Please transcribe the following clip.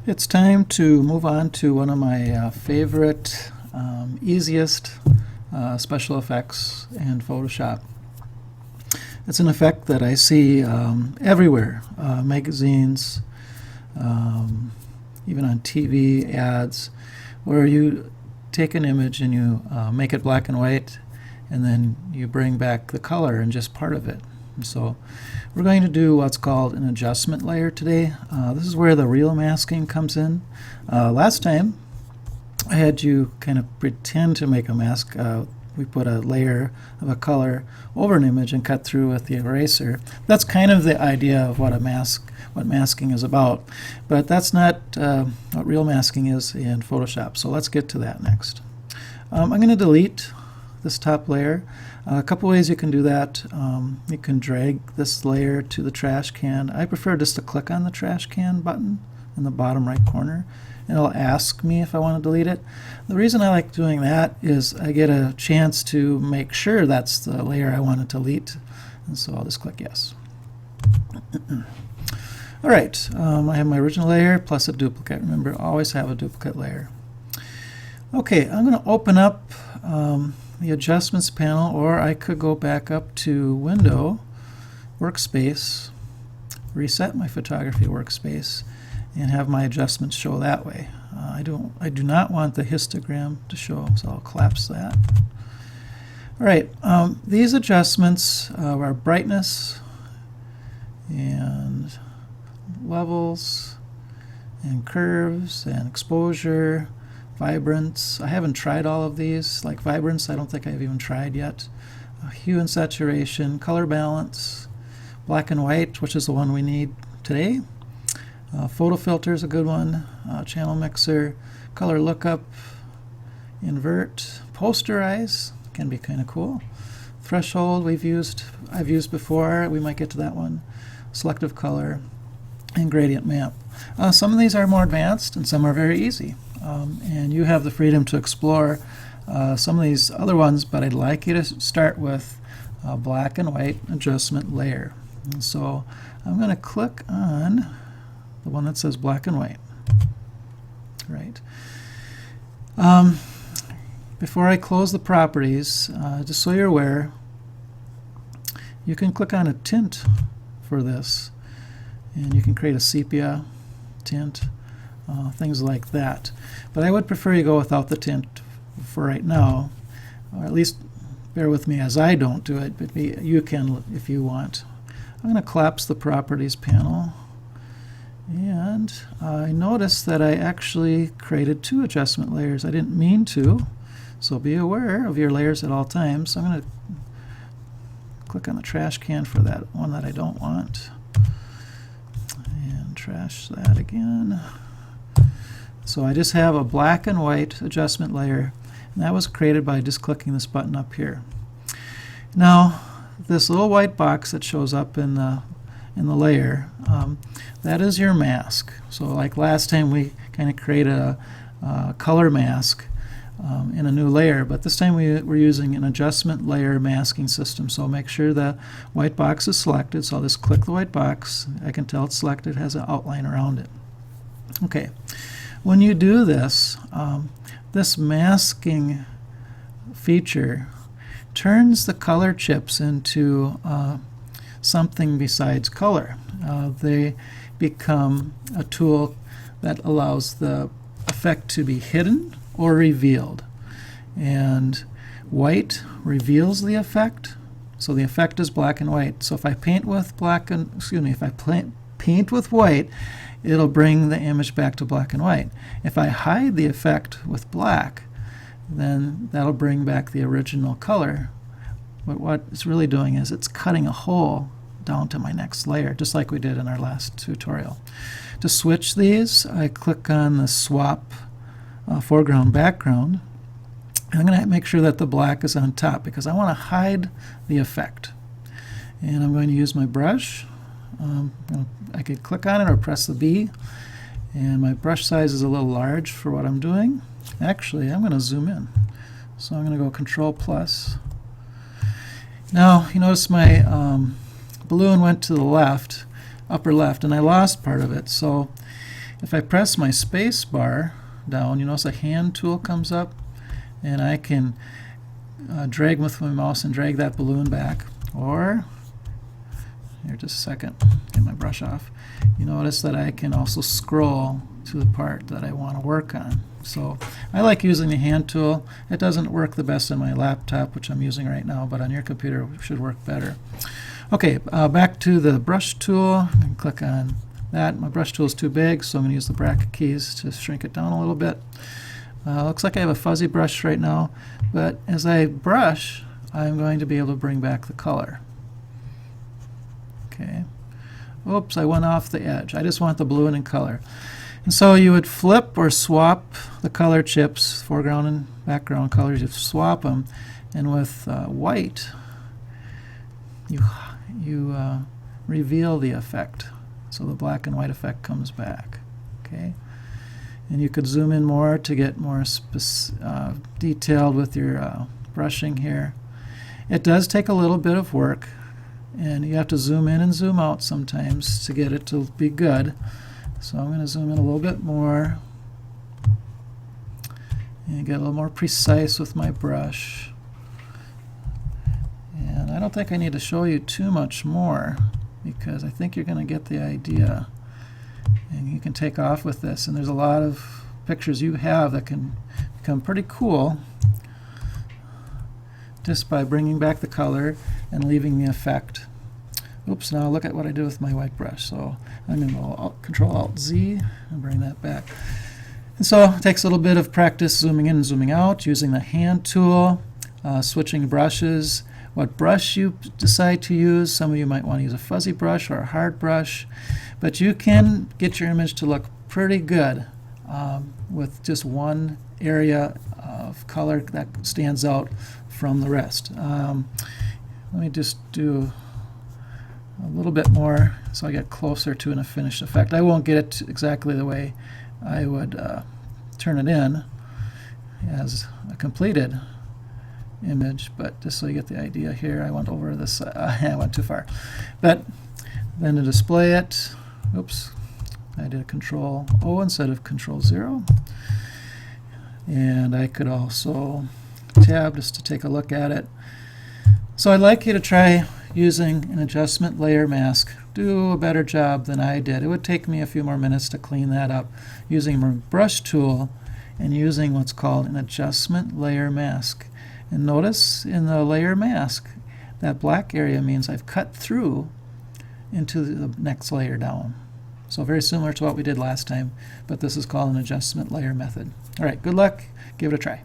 It's time to move on to one of my favorite, easiest special effects in Photoshop. It's an effect that I see everywhere, magazines, even on TV ads, where you take an image and you make it black and white, and then you bring back the color and just part of it. And so we're going to do what's called an adjustment layer today. This is where the real masking comes in. Last time I had you kind of pretend to make a mask. We put a layer of a color over an image and cut through with the eraser. That's kind of the idea of what masking is about. But that's not what real masking is in Photoshop. So let's get to that next. I'm going to delete this top layer. A couple ways you can do that. You can drag this layer to the trash can. I prefer just to click on the trash can button in the bottom right corner, and it'll ask me if I want to delete it. The reason I like doing that is I get a chance to make sure that's the layer I want to delete, and so I'll just click yes. Alright, I have my original layer plus a duplicate. Remember, always have a duplicate layer. Okay, I'm going to open up the adjustments panel, or I could go back up to Window, Workspace, reset my photography workspace, and have my adjustments show that way. I do not want the histogram to show, so I'll collapse that. Alright, these adjustments are brightness and levels and curves and exposure, vibrance. I haven't tried all of these. Like vibrance, I don't think I've even tried yet. Hue and saturation, color balance, black and white, which is the one we need today. Photo filter is a good one. Channel mixer, color lookup, invert, posterize can be kind of cool. Threshold I've used before. We might get to that one. Selective color and gradient map. Some of these are more advanced and some are very easy. And you have the freedom to explore some of these other ones, but I'd like you to start with a black and white adjustment layer. And so I'm going to click on the one that says black and white. Right. Before I close the properties, just so you're aware, you can click on a tint for this, and you can create a sepia tint. Things like that. But I would prefer you go without the tint for right now, or at least bear with me as I don't do it, but you can if you want. I'm going to collapse the properties panel, and I noticed that I actually created two adjustment layers. I didn't mean to, so be aware of your layers at all times. I'm going to click on the trash can for that one that I don't want, and trash that again. So I just have a black and white adjustment layer, and that was created by just clicking this button up here. Now, this little white box that shows up in the layer, that is your mask. So like last time we kind of created a color mask in a new layer, but this time we're using an adjustment layer masking system. So make sure the white box is selected. So I'll just click the white box. I can tell it's selected, it has an outline around it. Okay. When you do this, this masking feature turns the color chips into something besides color. They become a tool that allows the effect to be hidden or revealed. And white reveals the effect, so the effect is black and white. So if I paint with paint with white, it'll bring the image back to black and white. If I hide the effect with black, then that'll bring back the original color. But what it's really doing is it's cutting a hole down to my next layer, just like we did in our last tutorial. To switch these, I click on the swap foreground background, and I'm going to make sure that the black is on top because I want to hide the effect. And I'm going to use my brush. I could click on it or press the B, and my brush size is a little large for what I'm doing. Actually, I'm going to zoom in. So I'm going to go Control plus. Now you notice my balloon went to the left, upper left, and I lost part of it. So If I press my space bar down, you notice a hand tool comes up, and I can drag with my mouse and drag that balloon back. Or, here just a second, get my brush off. You notice that I can also scroll to the part that I want to work on. So I like using the hand tool. It doesn't work the best on my laptop, which I'm using right now, but on your computer it should work better. Okay, back to the brush tool. I can click on that. My brush tool is too big, so I'm going to use the bracket keys to shrink it down a little bit. Looks like I have a fuzzy brush right now, but as I brush, I'm going to be able to bring back the color. Okay. Oops, I went off the edge. I just want the blue and color. And so you would flip or swap the color chips, foreground and background colors. You swap them, and with white, you reveal the effect. So the black and white effect comes back. Okay. And you could zoom in more to get more detailed with your brushing here. It does take a little bit of work, and you have to zoom in and zoom out sometimes to get it to be good. So I'm going to zoom in a little bit more and get a little more precise with my brush. And I don't think I need to show you too much more, because I think you're going to get the idea. And you can take off with this, and there's a lot of pictures you have that can become pretty cool just by bringing back the color and leaving the effect. Oops, now look at what I did with my white brush. So I'm going to go Control-Alt-Z and bring that back. And so it takes a little bit of practice zooming in and zooming out, using the hand tool, switching brushes, what brush you decide to use. Some of you might want to use a fuzzy brush or a hard brush, but you can get your image to look pretty good with just one area of color that stands out from the rest. Let me just do a little bit more so I get closer to a finished effect. I won't get it exactly the way I would turn it in as a completed image, but just so you get the idea here, I went over this, I went too far. But then to display it, oops, I did Control-O instead of Control-0. And I could also tab just to take a look at it. So I'd like you to try using an adjustment layer mask. Do a better job than I did. It would take me a few more minutes to clean that up using my brush tool and using what's called an adjustment layer mask. And notice in the layer mask, that black area means I've cut through into the next layer down. So very similar to what we did last time, but this is called an adjustment layer method. All right, good luck. Give it a try.